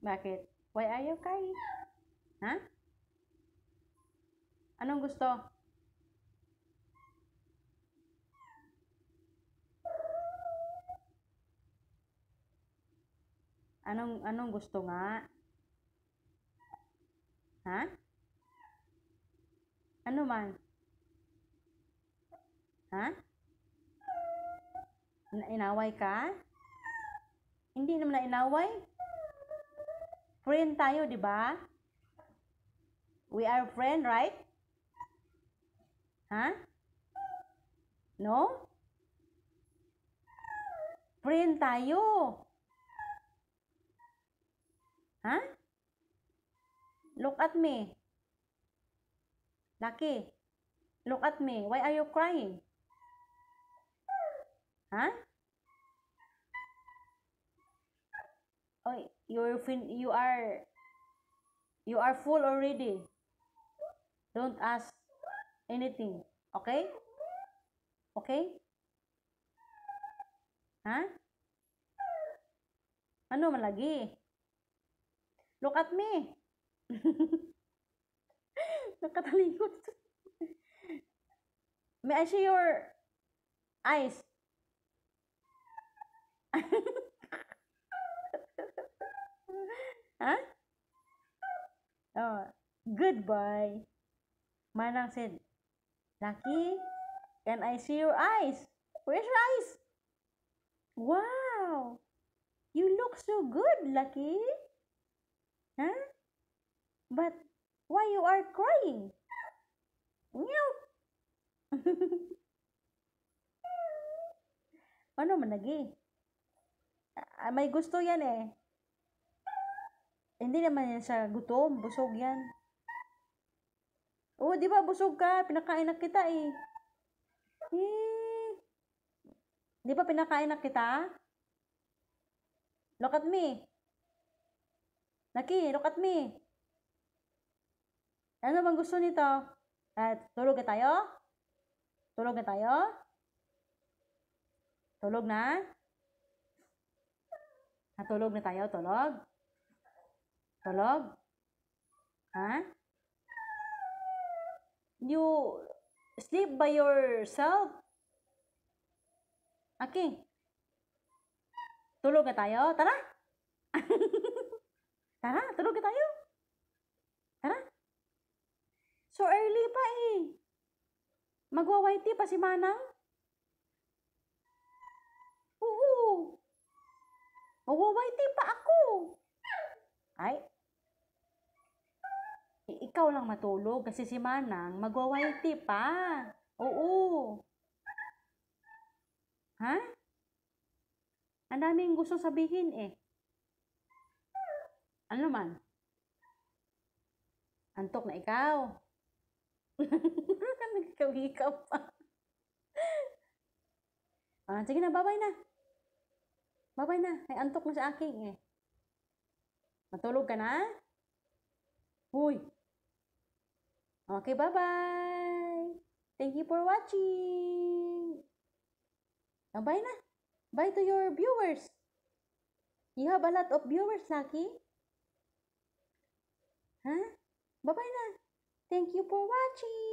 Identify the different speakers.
Speaker 1: Bakit? Why are you crying? Ha? Anong gusto? Anong gusto nga? Ha? Ano man? Ha? Inaway ka? Hindi naman na inaway. Friend tayo, di ba? We are friend, right? Ha? No? Friend tayo. Ha? Look at me. Lucky. Look at me. Why are you crying? Ha? Oh, you are full already. Don't ask anything. Okay? Okay? Ha? Ano man lagi? Look at me. Nakatalikod. May I see your eyes? Ha? Oh, goodbye. Manang said, Lucky, can I see your eyes? Where's your eyes? Wow, you look so good, Lucky. Huh? But why you are crying? Meow. Ano man lagi? May gusto yan eh. Hindi naman yan siya gutom, busog yan. Oo, di ba busog ka? Pinakain na kita eh. Di ba pinakain na kita? Look at me. Lucky, look at me. Ano bang gusto nito? Tulog na tayo? Tulog na tayo? Tulog na? Tulog na tayo? Tulog? Tulog? Ha? You sleep by yourself? Okay. Tulog na tayo? Tara! Tara, tulog na tayo. Tara. So early pa eh. Magwa-whitey pa si Manang? Oo. Magwa-whitey pa ako. Ay. Ikaw lang matulog kasi si Manang magwa-whitey pa. Oo. Ha? Ang daming gusto sabihin eh. Ano man? Antok na ikaw. Nagkikaw-hikaw pa. Sige na, bye-bye na. Bye-bye na. Ay, antok na sa aking eh. Matulog ka na? Huy. Okay, bye-bye. Thank you for watching. Bye na. Bye to your viewers. You have a lot of viewers, Lucky. Huh? Bye-bye na. Thank you for watching.